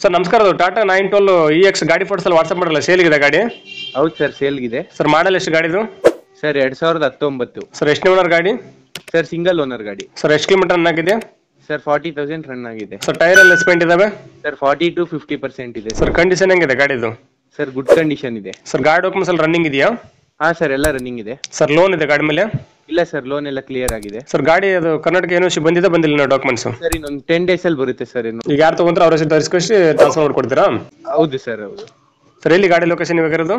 Sir ನಮಸ್ಕಾರ, ಅದು Tata 912 EX ಗಾಡಿ ಫೋಟೋಸ್ ಅಲ್ಲಿ ವಾಟ್ಸ್ಆಪ್ ಮಾಡಲ್ಲ, ಸೇಲ್ಗಿದೆ ಗಾಡಿ? ಹೌದು ಸರ್, ಸೇಲ್ಗಿದೆ. ಸರ್ ಮಾಡಲ್ ಎಷ್ಟು ಗಾಡಿದು? ಸರ್ 2019. ಸರ್ ಎಷ್ಟು ಓನರ್ ಗಾಡಿ? ಸರ್ ಸಿಂಗಲ್ ಓನರ್ ಗಾಡಿ. ಸರ್ ಎಷ್ಟು ಕಿಲೋಮೀಟರ್ ರನ್ ಆಗಿದೆ? ಸರ್ 40,000 ರನ್ ಆಗಿದೆ. ಸರ್ ಟೈರ್ ಎಲ್ಲ ಎಸ್ಪೆಂಟ್ ಇದಾವೆ? ಸರ್ 40 to 50% ಇದೆ. ಸರ್ ಕಂಡೀಷನ್ ಹೆಂಗಿದೆ ಗಾಡಿದು? ಸರ್ ಗುಡ್ ಕಂಡೀಷನ್ ಇದೆ. ಸರ್ ಗಾಡಿ ಡಾಕ್ಯುಮೆಂಟ್ಸ್ ಅಲ್ಲಿ ರನ್ನಿಂಗ್ ಇದೆಯಾ? ಹಾ ಸರ್, ಎಲ್ಲ ರನ್ನಿಂಗ್ ಇದೆ. ಸರ್ ಲೋನ್ ಇದೆ ಗಾಡಿ ಮೇಲೆ? ಇಲ್ಲ ಸರ್, ಲೋನ್ ಎಲ್ಲ ಕ್ಲಿಯರ್ ಆಗಿದೆ. ಸರ್ ಗಾಡಿ ಅದು ಕರ್ನಾಟಕ ಯೂನಿವರ್ಸಿಟಿ ಬಂದಿಲ್ಲ ಡಾಕ್ಯುಮೆಂಟ್ಸ್? ಸರ್ ಇನ್ನೊಂದು 10 days ಅಲ್ಲಿ ಬರುತ್ತೆ ಸರ್. ಇನ್ನು ಈಗ ಯಾರು ತಗೊಂಡ್ರೆ ಅವ್ರ ಹೆಸರು ತರಿಸ್ಕೊಸಿ ಟ್ರಾನ್ಸ್ಫರ್ ಮಾಡ್ಕೊಡ್ತೀರಾ? ಹೌದು ಸರ್, ಹೌದು. ಸರ್ ಎಲ್ಲಿ ಗಾಡಿ ಲೊಕೇಶನ್ ಇವಾಗ ಇರೋದು?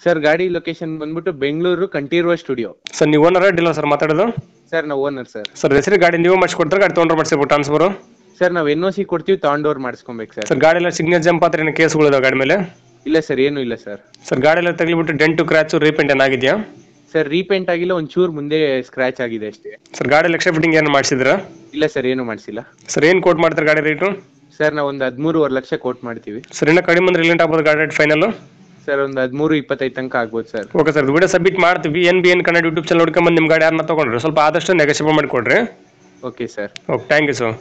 ಸರ್ ಗಾಡಿ ಲೊಕೇಶನ್ ಬಂದ್ಬಿಟ್ಟು ಬೆಂಗಳೂರು ಕಂಠೀರವ ಸ್ಟುಡಿಯೋ. ಸರ್ ನೀವು ಓನರ್ ಡೀಲರ್ ಸರ್ ಮಾತಾಡೋದು? ಸರ್ ನಾವು ಓನರ್ ಸರ್. ಸರ್ ಹೆಸರು ಗಾಡಿ ನೀವು ಮಾಡಿಸ್ಕೊಡ್ತಾರೆ, ಗಾಡಿ ತೊಗೊಂಡ್ರೆ ಮಾಡಿಸ್ಬೇಕು ಟ್ರಾನ್ಸ್ಫರ್? ಸರ್ ನಾವು NOC ಕೊಡ್ತೀವಿ, ತಗೊಂಡೋರ್ ಮಾಡಿಸ್ಕೊಬೇಕು ಸರ್. ಸರ್ ಗಾಡಿ ಎಲ್ಲ ಸಿಗ್ನೇಚರ್ ಜಂಪ್ ಹತ್ರ ಏನು ಕೇಸ್ಗಳಿದಾವೆ ಗಾಡಿ ಮೇಲೆ? ಇಲ್ಲ ಸರ್, ಏನು ಇಲ್ಲ ಸರ್. ಸರ್ ಗಾಡಿ ಎಲ್ಲ ತಗ್ಲಿಬಿಟ್ಟು ಡೆಂಟು ಕ್ರ್ಯಾಚು ರೀಪೇಂಟ್ ಏನಾಗಿದೆಯಾ? ಸರ್ ರೀಪೇಂಟ್ ಆಗಿಲ್ಲ, ಒಂಚೂರು ಮುಂದೆ ಸ್ಕ್ರಾಚ್ ಆಗಿದೆ ಅಷ್ಟೇ. ಸರ್ ಗಾಡಿ ಲಕ್ಷ ಫಿಟ್ಟಿಂಗ್ ಏನು ಮಾಡಿಸಿದ್ರಾ? ಇಲ್ಲ ಸರ್, ಏನು ಮಾಡಿಸಿಲ್ಲ. ಸರ್ ಏನು ಕೋಟ್ ಮಾಡ್ತಾರೆ ಗಾಡಿ ರೇಟು? ಸರ್ ನಾವು ಒಂದು 13.5 ಲಕ್ಷ ಕೋಟ್ ಮಾಡ್ತೀವಿ. ಸರ್ ಇನ್ನೂ ಕಡಿಮೆ ಅಂದ್ರೆ ರಿಲೆಂಟ್ ಆಗ್ಬೋದು ಗಾಡಿ ರೇಟ್ ಫೈನಲ್? ಸರ್ ಒಂದು 13.25 ತನಕ ಆಗ್ಬೋದು sir. Okay sir, video submit ಮಾಡ್ತೀವಿ. NBN ಕನ್ನಡ ಯೂಟ್ಯೂಬ್ ಚಾನಲ್ ನೋಡ್ಕೊಂಬಂದು ನಿಮ್ಮ ಗಾಡಿ ಯಾರನ್ನ ತೊಗೊಂಡ್ರೆ ಸ್ವಲ್ಪ ಆದಷ್ಟು ನೆಗೋಷಿಯೇಟ್ ಮಾಡಿಕೊಡ್ರಿ. Okay sir. Okay, thank you sir.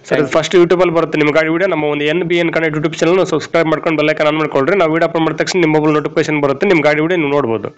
Sir ಇದು ಫಸ್ಟ್ ಯೂಟ್ಯೂಬಲ್ಲಿ ಬರುತ್ತೆ ನಿಮ್ಮ ಗಾಡಿ ವಿಡಿಯೋ. ನಮ್ಮ ಒಂದು NBN Kannada YouTube channel subscribe ಮಾಡ್ಕೊಂಡು ಬೆಲ್ ಐಕಾನ್ ಆನ್ ಮಾಡ್ಕೊಳ್ರಿ. ನಾವು ವಿಡಿಯೋ ಅಪ್ಲೋಡ್ ಮಾಡಿದ ತಕ್ಷಣ ನಿಮ್ಮ ಮೊಬೈಲ್ ನೋಟಿಫಿಕೇಶನ್ ಬರುತ್ತೆ, ನಿಮ್ಮ ಗಾಡಿ ವಿಡಿಯೋ ನೀವು ನೋಡ್ಬೋದು.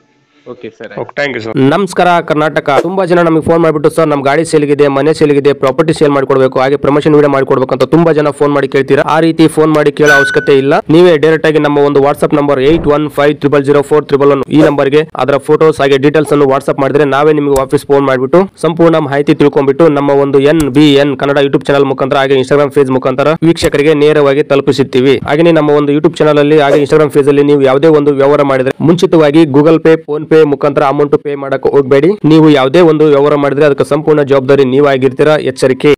Okay sir. Okay, thank you sir. ನಮಸ್ಕಾರ ಕರ್ನಾಟಕ. ತುಂಬಾ ಜನ ನಮಗೆ ಫೋನ್ ಮಾಡಿಬಿಟ್ಟು ಸರ್ ನಮ್ಮ ಗಾಡಿ ಸೇಲ್ಗಿದೆ, ಮನೆ ಸೇಲ್ಗಿದೆ, ಪ್ರಾಪರ್ಟಿ ಸೇಲ್ ಮಾಡ್ಕೊಡ್ಬೇಕು, ಹಾಗೆ ಪ್ರಮೋಷನ್ ವಿಡಿಯೋ ಮಾಡ್ಕೊಡ್ಬೇಕು ಅಂತ ತುಂಬಾ ಜನ ಫೋನ್ ಮಾಡಿ ಕೇಳ್ತೀರಾ. ಆ ರೀತಿ ಫೋನ್ ಮಾಡಿ ಕೇಳೋ ಅವಶ್ಯಕತೆ ಇಲ್ಲ. ನೀವೇ ಡೈರೆಕ್ಟ್ ಆಗಿ ನಮ್ಮ ಒಂದು ವಾಟ್ಸ್ಆಪ್ ನಂಬರ್ 81500411 ಈ ನಂಬರ್ಗೆ ಅದರ ಫೋಟೋಸ್ ಹಾಗೆ ಡೀಟೇಲ್ಸ್ ಅನ್ನು ವಾಟ್ಸ್ಆಪ್ ಮಾಡಿದ್ರೆ ನಾವೇ ನಿಮಗೆ ವಾಪಸ್ ಫೋನ್ ಮಾಡಿಬಿಟ್ಟು ಸಂಪೂರ್ಣ ಮಾಹಿತಿ ತಿಳ್ಕೊಂಡ್ಬಿಟ್ಟು ನಮ್ಮ ಒಂದು NBN ಕನ್ನಡ ಯೂಟ್ಯೂಬ್ ಚಾನಲ್ ಮುಖಾಂತರ ಹಾಗೆ ಇನ್ಸ್ಟಾಗ್ರಾಮ್ ಪೇಜ್ ಮುಖಾಂತರ ವೀಕ್ಷಕರಿಗೆ ನೇರವಾಗಿ ತಲುಪಿಸುತ್ತೀವಿ. ಹಾಗೆ ನಮ್ಮ ಒಂದು ಯೂಟ್ಯೂಬ್ ಚಾನಲ್ ಅಲ್ಲಿ ಹಾಗೆ ಇನ್ಸ್ಟಾಗ್ರಾಮ್ ಪೇಜ್ ಅಲ್ಲಿ ನೀವು ಯಾವುದೇ ಒಂದು ವ್ಯವಹಾರ ಮಾಡಿದ್ರೆ ಮುಂಚಿತವಾಗಿ ಗೂಗಲ್ ಪೇ, ಫೋನ್ ಪೇ ಮುಖಾಂತರ ಅಮೌಂಟ್ ಪೇ ಮಾಡಕ್ಕೆ ಹೋಗಬೇಡಿ. ನೀವು ಯಾವುದೇ ಒಂದು ವ್ಯವಹಾರ ಮಾಡಿದ್ರೆ ಅದಕ್ಕೆ ಸಂಪೂರ್ಣ ಜವಾಬ್ದಾರಿ ನೀವಾಗಿರ್ತೀರಾ. ಎಚ್ಚರಿಕೆ.